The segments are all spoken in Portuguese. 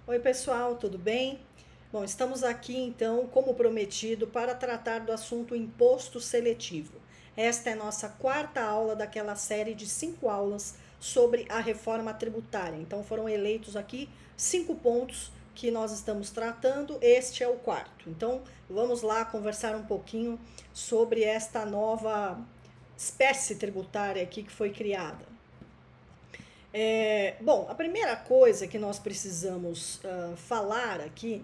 Oi, pessoal, tudo bem? Bom, estamos aqui então, como prometido, para tratar do assunto imposto seletivo. Esta é nossa quarta aula daquela série de 5 aulas sobre a reforma tributária. Então, foram eleitos aqui 5 pontos que nós estamos tratando, este é o quarto. Então, vamos lá conversar um pouquinho sobre esta nova espécie tributária aqui que foi criada. Bom, a primeira coisa que nós precisamos falar aqui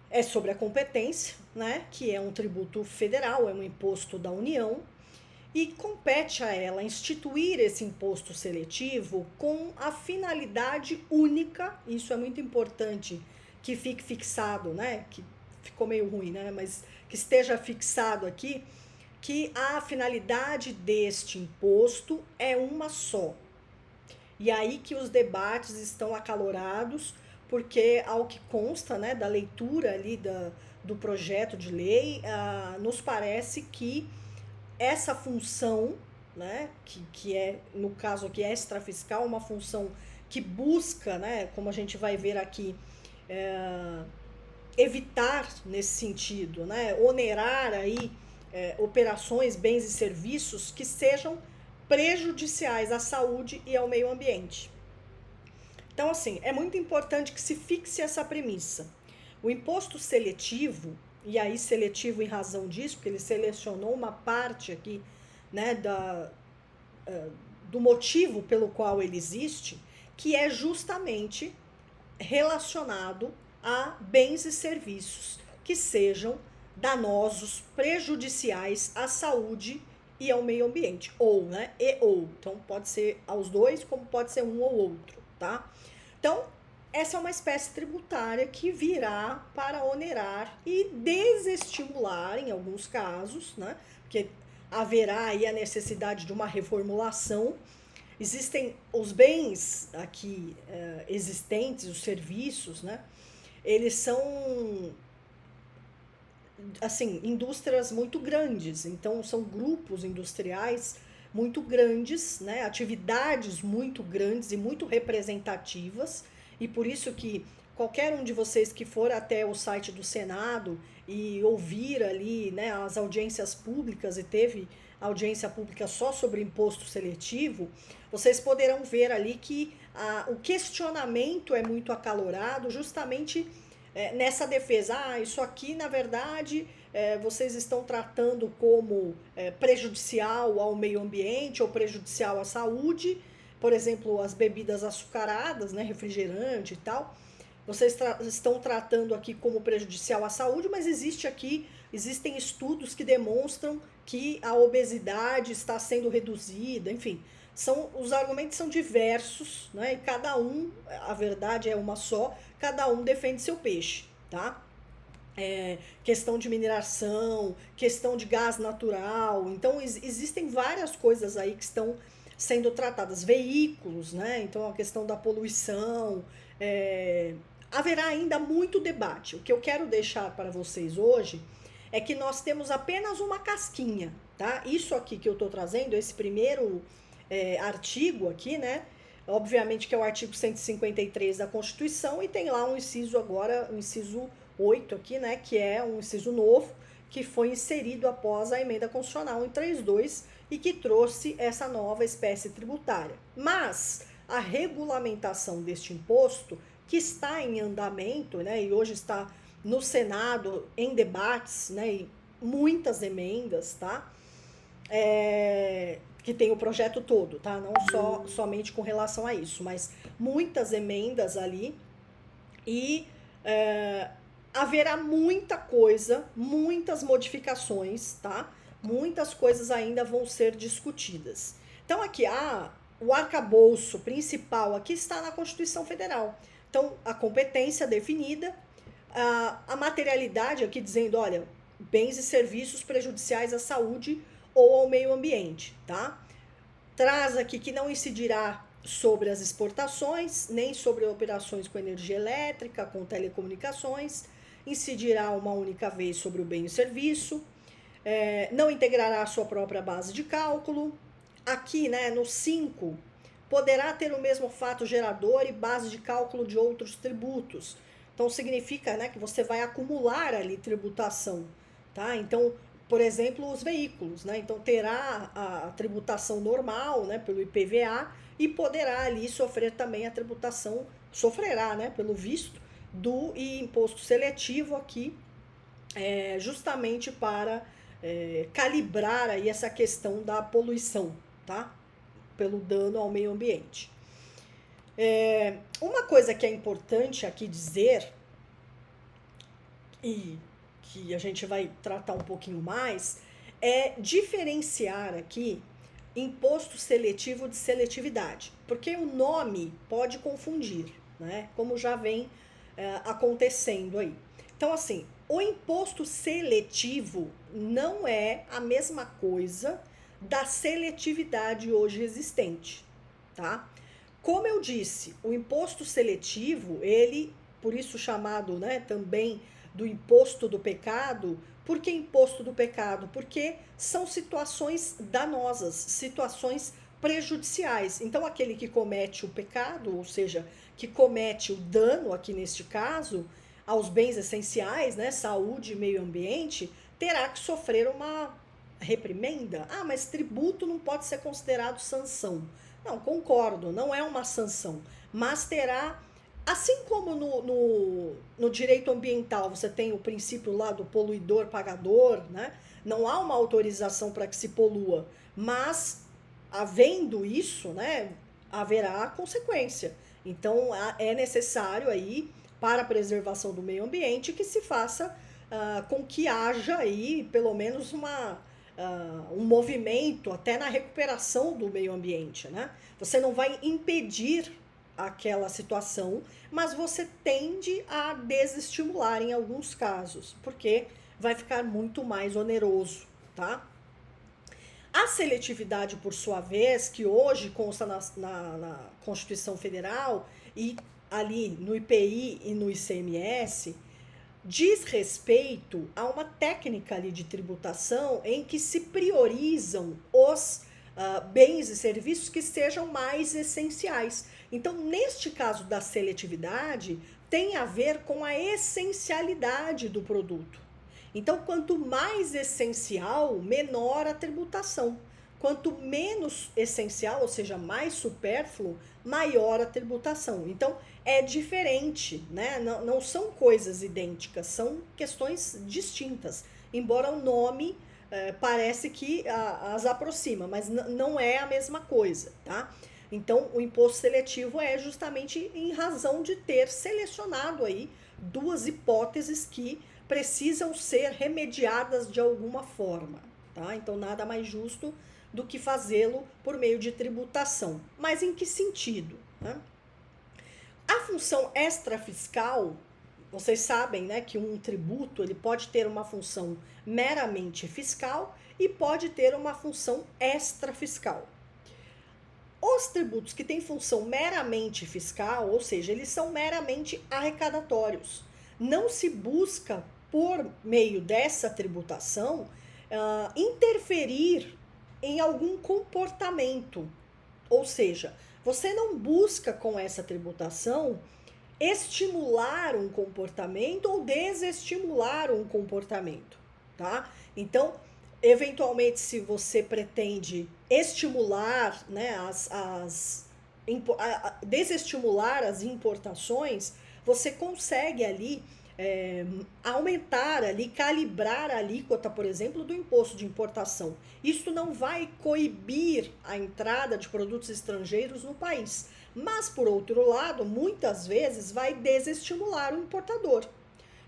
é sobre a competência, né? Que é um tributo federal, é um imposto da União, e compete a ela instituir esse imposto seletivo com a finalidade única, isso é muito importante que fique fixado, né? Que ficou meio ruim, né? Mas que esteja fixado aqui, que a finalidade deste imposto é uma só. E aí que os debates estão acalorados, porque ao que consta, né, da leitura ali do projeto de lei, nos parece que essa função, né, que é, no caso aqui, extrafiscal, uma função que busca, né, como a gente vai ver aqui, evitar nesse sentido, né, onerar aí operações, bens e serviços que sejam prejudiciais à saúde e ao meio ambiente. Então, assim, é muito importante que se fixe essa premissa. O imposto seletivo, e aí seletivo em razão disso, porque ele selecionou uma parte aqui, né, do motivo pelo qual ele existe, que é justamente relacionado a bens e serviços que sejam danosos, prejudiciais à saúde e ao meio ambiente. Ou, né? E ou. Então, pode ser aos dois, como pode ser um ou outro, tá? Então, essa é uma espécie tributária que virá para onerar e desestimular, em alguns casos, né? Porque haverá aí a necessidade de uma reformulação. Existem os bens aqui existentes, os serviços, né? Eles são, assim, indústrias muito grandes, então são grupos industriais muito grandes, né? Atividades muito grandes e muito representativas, e por isso que qualquer um de vocês que for até o site do Senado e ouvir ali, né, as audiências públicas, e teve audiência pública só sobre imposto seletivo, vocês poderão ver ali que o questionamento é muito acalorado justamente nessa defesa. Isso aqui, na verdade, vocês estão tratando como prejudicial ao meio ambiente ou prejudicial à saúde, por exemplo, as bebidas açucaradas, né, refrigerante e tal. Vocês estão tratando aqui como prejudicial à saúde, mas existem estudos que demonstram que a obesidade está sendo reduzida, enfim. Os argumentos são diversos, né? E cada um, a verdade é uma só, cada um defende seu peixe, tá? Questão de mineração, questão de gás natural. Então, existem várias coisas aí que estão sendo tratadas. Veículos, né? Então, a questão da poluição. Haverá ainda muito debate. O que eu quero deixar para vocês hoje é que nós temos apenas uma casquinha, tá? Isso aqui que eu estou trazendo, esse primeiro artigo aqui, né? Obviamente que é o artigo 153 da Constituição, e tem lá um inciso agora, um inciso 8 aqui, né? Que é um inciso novo, que foi inserido após a emenda constitucional em 32 e que trouxe essa nova espécie tributária. Mas a regulamentação deste imposto, que está em andamento, né? E hoje está no Senado em debates, né? E muitas emendas, tá? Que tem o projeto todo, tá? Não somente com relação a isso, mas muitas emendas ali, e haverá muita coisa, muitas modificações, tá? Muitas coisas ainda vão ser discutidas. Então aqui o arcabouço principal aqui está na Constituição Federal. Então a competência definida, a materialidade aqui dizendo, olha, bens e serviços prejudiciais à saúde ou ao meio ambiente, tá? Traz aqui que não incidirá sobre as exportações, nem sobre operações com energia elétrica, com telecomunicações, incidirá uma única vez sobre o bem e serviço, não integrará a sua própria base de cálculo. Aqui, né, no 5, poderá ter o mesmo fato gerador e base de cálculo de outros tributos. Então, significa, né, que você vai acumular ali tributação, tá? Então, por exemplo, os veículos, né? Então, terá a tributação normal, né, pelo IPVA e poderá ali sofrer também a tributação, sofrerá, né, pelo visto, do imposto seletivo aqui, justamente para calibrar aí essa questão da poluição, tá? Pelo dano ao meio ambiente. Uma coisa que é importante aqui dizer, e que a gente vai tratar um pouquinho mais, é diferenciar aqui imposto seletivo de seletividade, porque o nome pode confundir, né? Como já vem acontecendo aí. Então, assim, o imposto seletivo não é a mesma coisa da seletividade hoje existente, tá? Como eu disse, o imposto seletivo, ele, por isso chamado, né, também do imposto do pecado. Por que imposto do pecado? Porque são situações danosas, situações prejudiciais. Então, aquele que comete o pecado, ou seja, que comete o dano, aqui neste caso, aos bens essenciais, né, saúde e meio ambiente, terá que sofrer uma reprimenda. Ah, mas tributo não pode ser considerado sanção. Não, concordo, não é uma sanção, mas terá, assim como no direito ambiental você tem o princípio lá do poluidor pagador, né? Não há uma autorização para que se polua, mas havendo isso, né, haverá consequência. Então é necessário aí, para a preservação do meio ambiente, que se faça com que haja aí pelo menos um movimento até na recuperação do meio ambiente, né? Você não vai impedir aquela situação, mas você tende a desestimular em alguns casos, porque vai ficar muito mais oneroso, tá? A seletividade, por sua vez, que hoje consta na Constituição Federal e ali no IPI e no ICMS, diz respeito a uma técnica ali de tributação em que se priorizam os bens e serviços que sejam mais essenciais. Então, neste caso da seletividade, tem a ver com a essencialidade do produto. Então, quanto mais essencial, menor a tributação. Quanto menos essencial, ou seja, mais supérfluo, maior a tributação. Então, é diferente, né? Não são coisas idênticas, são questões distintas. Embora o nome parece que as aproxima, mas não é a mesma coisa, tá? Então, o imposto seletivo é justamente em razão de ter selecionado aí duas hipóteses que precisam ser remediadas de alguma forma, tá? Então, nada mais justo do que fazê-lo por meio de tributação. Mas em que sentido, né? A função extrafiscal, vocês sabem, né, que um tributo ele pode ter uma função meramente fiscal e pode ter uma função extrafiscal. Os tributos que têm função meramente fiscal, ou seja, eles são meramente arrecadatórios. Não se busca, por meio dessa tributação, interferir em algum comportamento. Ou seja, você não busca com essa tributação estimular um comportamento ou desestimular um comportamento, tá? Então, eventualmente, se você pretende estimular, né, desestimular as importações, você consegue ali aumentar ali, calibrar a alíquota, por exemplo, do imposto de importação. Isso não vai coibir a entrada de produtos estrangeiros no país, mas, por outro lado, muitas vezes vai desestimular o importador.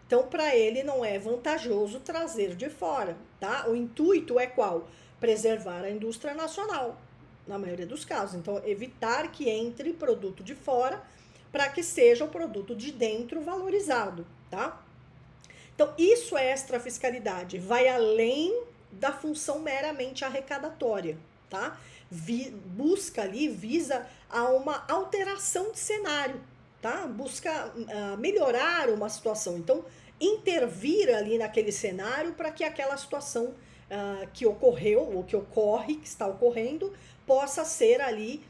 Então, para ele não é vantajoso trazer de fora, tá? O intuito é qual? Preservar a indústria nacional, na maioria dos casos. Então, evitar que entre produto de fora para que seja o produto de dentro valorizado, tá? Então, isso é extrafiscalidade, vai além da função meramente arrecadatória, tá? Busca ali, visa a uma alteração de cenário, tá? Busca melhorar uma situação. Então, intervir ali naquele cenário para que aquela situação que ocorreu, ou que ocorre, que está ocorrendo, possa ser ali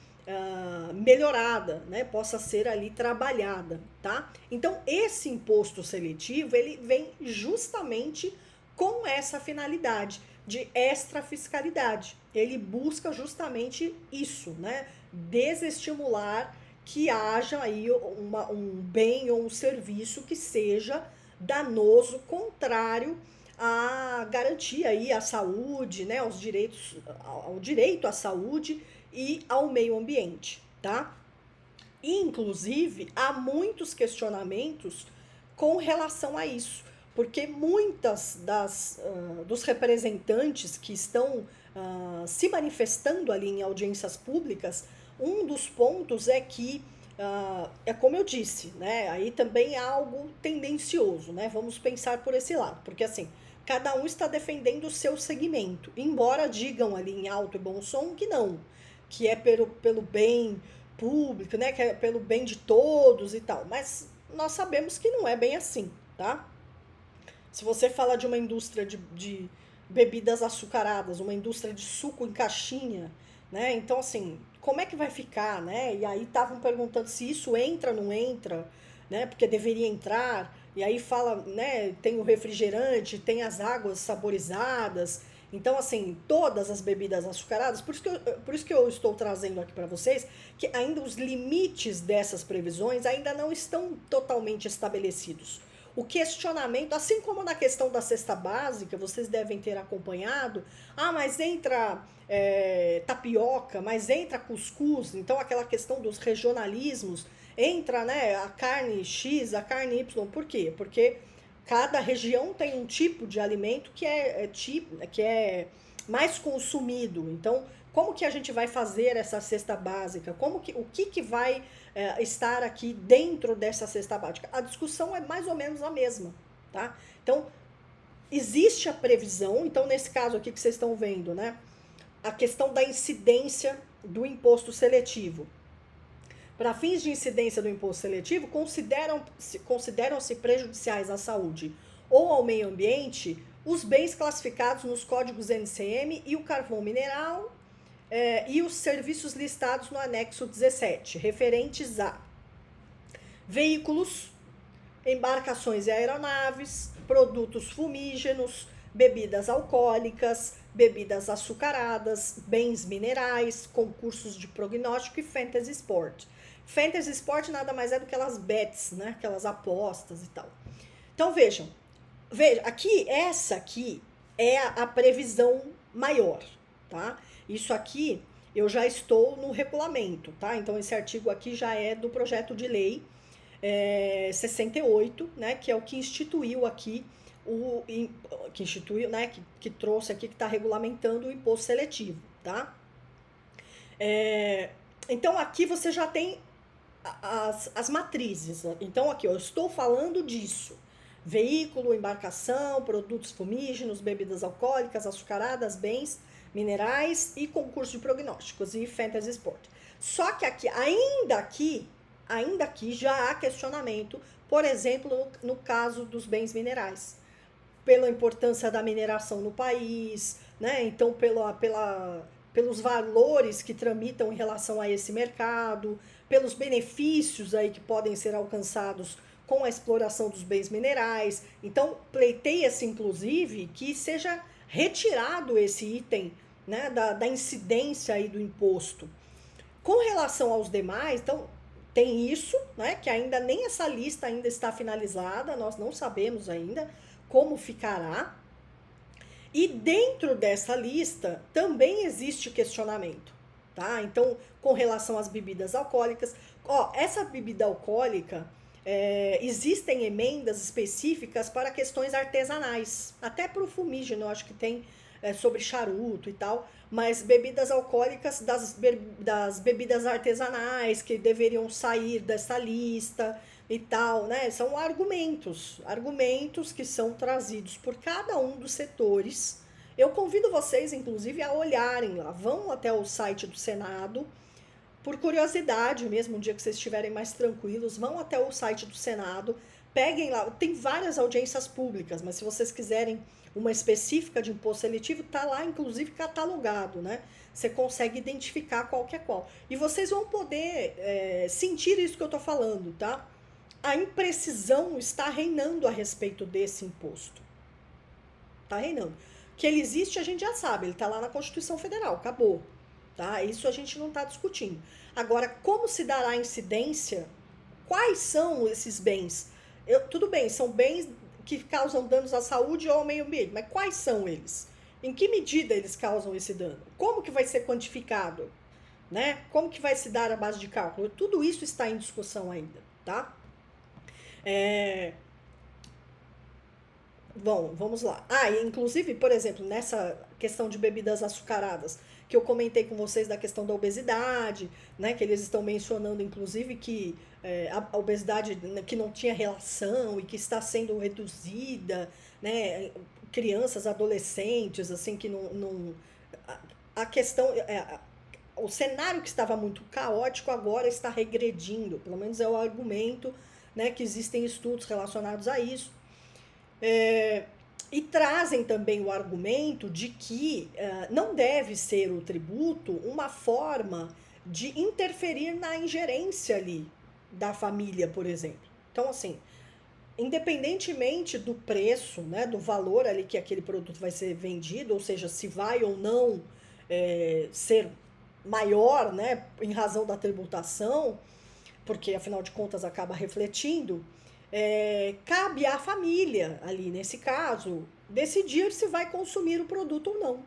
melhorada, né? Possa ser ali trabalhada, tá? Então, esse imposto seletivo, ele vem justamente com essa finalidade de extrafiscalidade. Ele busca justamente isso, né? Desestimular que haja aí um bem ou um serviço que seja danoso, contrário à garantia aí à saúde, né? Aos direitos, ao direito à saúde e ao meio ambiente, tá? Inclusive, há muitos questionamentos com relação a isso, porque muitas dos representantes que estão se manifestando ali em audiências públicas, um dos pontos é que, é como eu disse, né, aí também é algo tendencioso, né, vamos pensar por esse lado, porque assim, cada um está defendendo o seu segmento, embora digam ali em alto e bom som que não, que é pelo bem público, né, que é pelo bem de todos e tal, mas nós sabemos que não é bem assim, tá? Se você fala de uma indústria de bebidas açucaradas, uma indústria de suco em caixinha, né? Então, assim, como é que vai ficar, né? E aí estavam perguntando se isso entra ou não entra, né? Porque deveria entrar. E aí fala, né? Tem o refrigerante, tem as águas saborizadas. Então, assim, todas as bebidas açucaradas, por isso que eu estou trazendo aqui para vocês, que ainda os limites dessas previsões ainda não estão totalmente estabelecidos. O questionamento, assim como na questão da cesta básica, vocês devem ter acompanhado, mas entra tapioca, mas entra cuscuz, então aquela questão dos regionalismos, entra, né, a carne X, a carne Y, por quê? Porque cada região tem um tipo de alimento que é mais consumido. Então, como que a gente vai fazer essa cesta básica? O que vai estar aqui dentro dessa cesta básica? A discussão é mais ou menos a mesma, tá? Então, existe a previsão, então nesse caso aqui que vocês estão vendo, né? A questão da incidência do imposto seletivo. Para fins de incidência do imposto seletivo, consideram-se prejudiciais à saúde ou ao meio ambiente os bens classificados nos códigos NCM e o carvão mineral e os serviços listados no anexo 17, referentes a veículos, embarcações e aeronaves, produtos fumígenos, bebidas alcoólicas, bebidas açucaradas, bens minerais, concursos de prognóstico e fantasy sport. Fantasy sport nada mais é do que aquelas bets, né? Aquelas apostas e tal. Então vejam, essa aqui é a previsão maior, tá? Isso aqui eu já estou no regulamento, tá? Então esse artigo aqui já é do projeto de lei 68, né? Que é o que instituiu aqui que trouxe aqui, que está regulamentando o imposto seletivo, tá? Então aqui você já tem as matrizes. Então aqui eu estou falando disso: veículo, embarcação, produtos fumígenos, bebidas alcoólicas, açucaradas, bens minerais e concurso de prognósticos e fantasy sport. Só que ainda aqui já há questionamento, por exemplo, no caso dos bens minerais, pela importância da mineração no país, né? Então pelos valores que tramitam em relação a esse mercado, pelos benefícios aí que podem ser alcançados com a exploração dos bens minerais. Então, pleiteia-se, inclusive, que seja retirado esse item, né, da incidência aí do imposto. Com relação aos demais, então, tem isso, né, que ainda nem essa lista ainda está finalizada, nós não sabemos ainda como ficará. E dentro dessa lista também existe questionamento, tá? Então, com relação às bebidas alcoólicas, essa bebida alcoólica, existem emendas específicas para questões artesanais, até para o fumígeno, eu acho que tem sobre charuto e tal, mas bebidas alcoólicas das bebidas artesanais que deveriam sair dessa lista e tal, né? São argumentos que são trazidos por cada um dos setores. Eu convido vocês, inclusive, a olharem lá, vão até o site do Senado, por curiosidade mesmo, um dia que vocês estiverem mais tranquilos, vão até o site do Senado peguem lá, tem várias audiências públicas, mas se vocês quiserem uma específica de imposto seletivo, tá lá inclusive catalogado, né? Você consegue identificar qual que é qual. E vocês vão poder sentir isso que eu tô falando, tá? A imprecisão está reinando a respeito desse imposto. Tá reinando. Que ele existe, a gente já sabe, ele tá lá na Constituição Federal, acabou. Tá? Isso a gente não está discutindo. Agora, como se dará a incidência? Quais são esses bens? Tudo bem, são bens que causam danos à saúde ou ao meio ambiente, mas quais são eles? Em que medida eles causam esse dano? Como que vai ser quantificado? Né? Como que vai se dar a base de cálculo? Tudo isso está em discussão ainda, tá? Bom, vamos lá. E inclusive, por exemplo, nessa questão de bebidas açucaradas, que eu comentei com vocês da questão da obesidade, né? Que eles estão mencionando, inclusive, que a obesidade que não tinha relação e que está sendo reduzida, né? Crianças, adolescentes, assim, que não a questão... o cenário que estava muito caótico agora está regredindo, pelo menos é o argumento, né? Que existem estudos relacionados a isso. E trazem também o argumento de que não deve ser o tributo uma forma de interferir na ingerência ali da família, por exemplo. Então, assim, independentemente do preço, né, do valor ali que aquele produto vai ser vendido, ou seja, se vai ou não ser maior, né, em razão da tributação, porque afinal de contas acaba refletindo, cabe à família ali, nesse caso, decidir se vai consumir o produto ou não,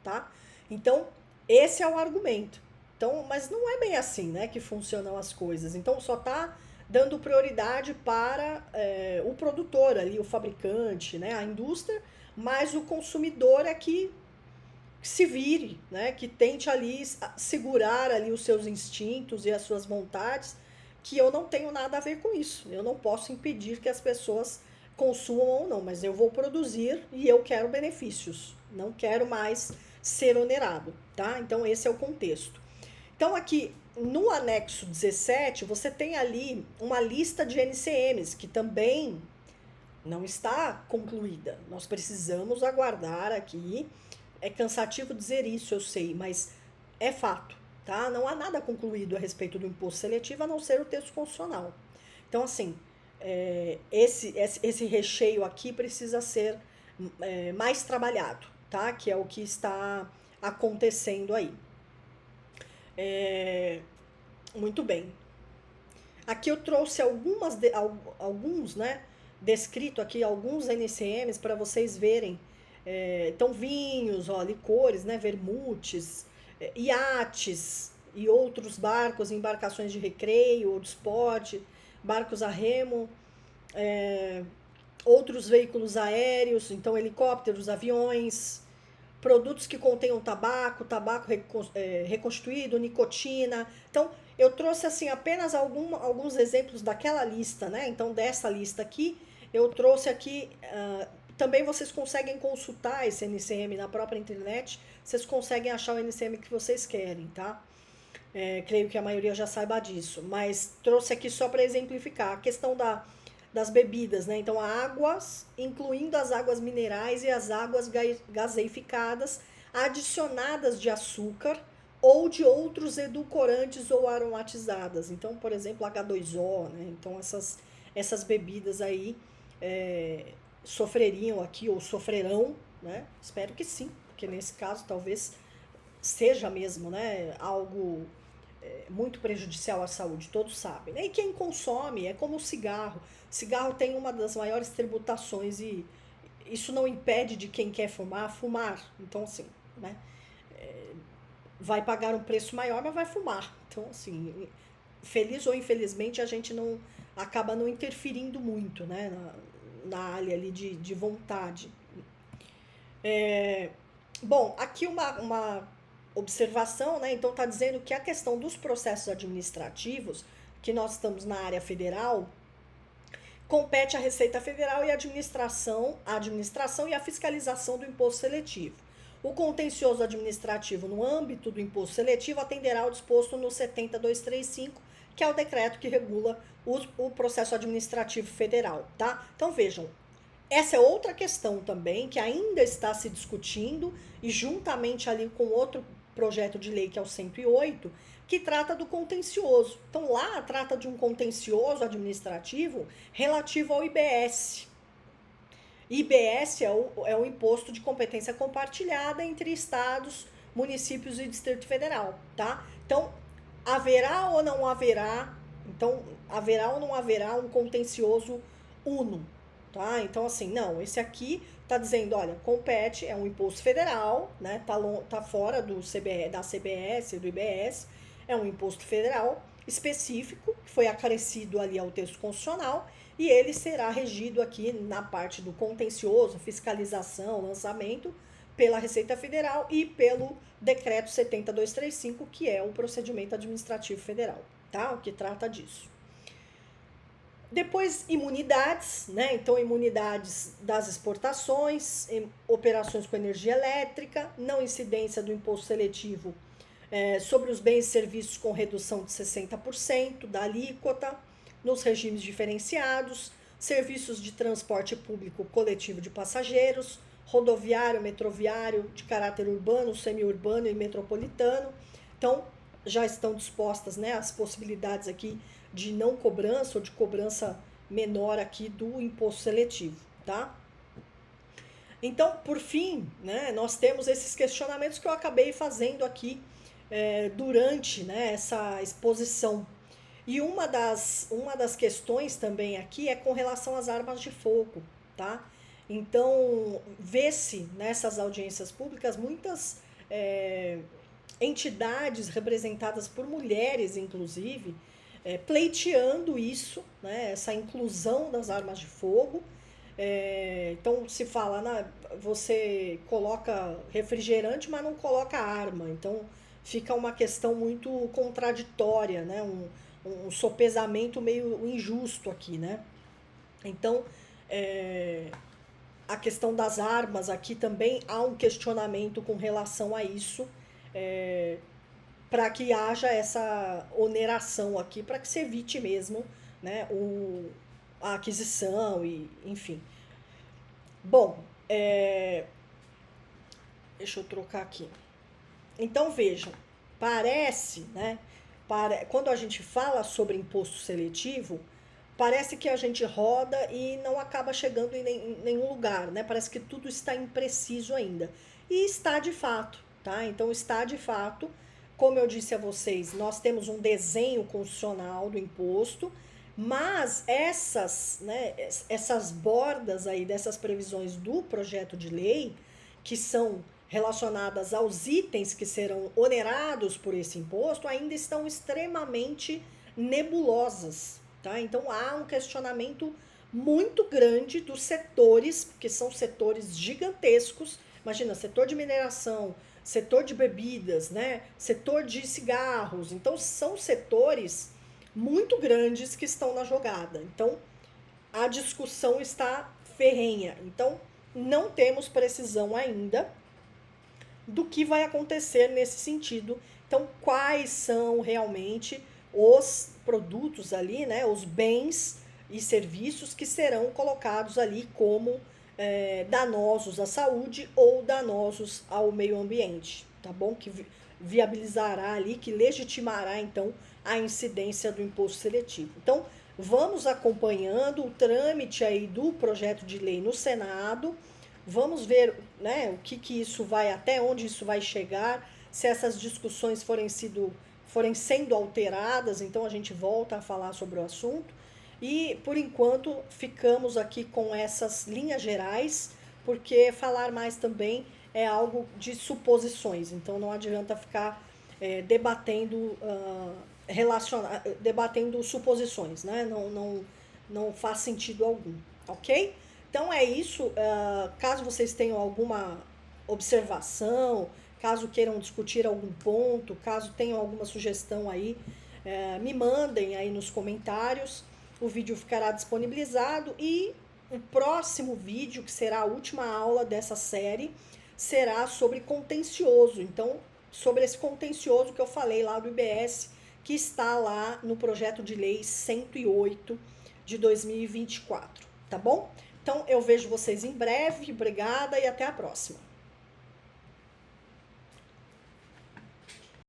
tá? Então, esse é o argumento. Então, mas não é bem assim, né, que funcionam as coisas. Então, só tá dando prioridade para o produtor ali, o fabricante, né, a indústria, mas o consumidor é que se vire, né, que tente ali segurar ali os seus instintos e as suas vontades, que eu não tenho nada a ver com isso. Eu não posso impedir que as pessoas consumam ou não, mas eu vou produzir e eu quero benefícios. Não quero mais ser onerado, tá? Então esse é o contexto. Então aqui no anexo 17, você tem ali uma lista de NCMs que também não está concluída. Nós precisamos aguardar aqui. É cansativo dizer isso, eu sei, mas é fato. Tá? Não há nada concluído a respeito do imposto seletivo, a não ser o texto constitucional. Então, assim, esse recheio aqui precisa ser mais trabalhado, tá? Que é o que está acontecendo aí. Muito bem. Aqui eu trouxe alguns, né? Descrito aqui alguns NCMs para vocês verem. Então, vinhos, licores, né? Vermutes, iates e outros barcos, embarcações de recreio ou de esporte, barcos a remo, outros veículos aéreos, então helicópteros, aviões, produtos que contenham tabaco reconstituído, nicotina. Então, eu trouxe assim apenas alguns exemplos daquela lista, né? Então, dessa lista aqui, eu trouxe aqui... Também vocês conseguem consultar esse NCM na própria internet, vocês conseguem achar o NCM que vocês querem, tá? Creio que a maioria já saiba disso, mas trouxe aqui só para exemplificar a questão das bebidas, né? Então, águas, incluindo as águas minerais e as águas gaseificadas, adicionadas de açúcar ou de outros edulcorantes ou aromatizadas. Então, por exemplo, H2O, né? Então, essas bebidas aí... sofreriam aqui ou sofrerão, né? Espero que sim, porque nesse caso talvez seja mesmo, né, algo muito prejudicial à saúde, todos sabem, né? E quem consome é como o cigarro. Cigarro tem uma das maiores tributações e isso não impede de quem quer fumar. Então, assim, né, vai pagar um preço maior, mas vai fumar. Então, assim, feliz ou infelizmente, a gente não acaba não interferindo muito, né, na área ali de vontade. Bom, aqui uma observação, né? Então tá dizendo que a questão dos processos administrativos, que nós estamos na área federal, compete à Receita Federal e à administração e à fiscalização do imposto seletivo. O contencioso administrativo no âmbito do imposto seletivo atenderá ao disposto no 70235, que é o decreto que regula o processo administrativo federal, tá? Então vejam, essa é outra questão também que ainda está se discutindo e juntamente ali com outro projeto de lei que é o 108, que trata do contencioso. Então lá trata de um contencioso administrativo relativo ao IBS. IBS é o Imposto de Competência Compartilhada entre estados, municípios e Distrito Federal, tá? Então, haverá ou não haverá, um contencioso uno, tá? Então, assim, não, esse aqui tá dizendo, olha, compete, é um imposto federal, né? Tá fora da CBS, do IBS, é um imposto federal específico, que foi acrescido ali ao texto constitucional, e ele será regido aqui na parte do contencioso, fiscalização, lançamento, pela Receita Federal e pelo Decreto 70235, que é o procedimento administrativo federal, tá? O que trata disso. Depois, imunidades, né? Então, imunidades das exportações, operações com energia elétrica, não incidência do imposto seletivo sobre os bens e serviços com redução de 60% da alíquota, nos regimes diferenciados, serviços de transporte público coletivo de passageiros, rodoviário, metroviário, de caráter urbano, semiurbano e metropolitano. Então, já estão dispostas, né, as possibilidades aqui de não cobrança ou de cobrança menor aqui do imposto seletivo, tá? Então, por fim, né, nós temos esses questionamentos que eu acabei fazendo aqui durante, né, essa exposição. E uma das questões também aqui é com relação às armas de fogo, tá? Então, vê-se nessas audiências públicas muitas entidades representadas por mulheres, inclusive, pleiteando isso, né, essa inclusão das armas de fogo. Então, se fala, você coloca refrigerante, mas não coloca arma. Então, fica uma questão muito contraditória, né? Um sopesamento meio injusto aqui, né? Então, a questão das armas aqui também há um questionamento com relação a isso, para que haja essa oneração aqui, para que se evite mesmo, né, a aquisição e, enfim. Bom, deixa eu trocar aqui. Então, vejam, parece, né, quando a gente fala sobre imposto seletivo, parece que a gente roda e não acaba chegando em nenhum lugar, né? Parece que tudo está impreciso ainda. E está de fato, tá? Então, está de fato, como eu disse a vocês, nós temos um desenho constitucional do imposto, mas essas bordas aí dessas previsões do projeto de lei, que são relacionadas aos itens que serão onerados por esse imposto, ainda estão extremamente nebulosas, tá? Então, há um questionamento muito grande dos setores, porque são setores gigantescos. Imagina, setor de mineração, setor de bebidas, né? Setor de cigarros. Então, são setores muito grandes que estão na jogada. Então, a discussão está ferrenha. Então, não temos precisão ainda do que vai acontecer nesse sentido. Então, quais são realmente os produtos ali, né, os bens e serviços que serão colocados ali como danosos à saúde ou danosos ao meio ambiente, tá bom? Que viabilizará ali, que legitimará, então, a incidência do imposto seletivo. Então, vamos acompanhando o trâmite aí do projeto de lei no Senado. Vamos ver, né, até onde isso vai chegar, se essas discussões forem sendo alteradas, então a gente volta a falar sobre o assunto. E, por enquanto, ficamos aqui com essas linhas gerais, porque falar mais também é algo de suposições, então não adianta ficar debatendo suposições, né? Não faz sentido algum, ok? Então é isso. Caso vocês tenham alguma observação, caso queiram discutir algum ponto, caso tenham alguma sugestão aí, me mandem aí nos comentários. O vídeo ficará disponibilizado e o próximo vídeo, que será a última aula dessa série, será sobre contencioso. Então, sobre esse contencioso que eu falei lá do IBS, que está lá no projeto de lei 108 de 2024, tá bom? Então eu vejo vocês em breve, obrigada e até a próxima.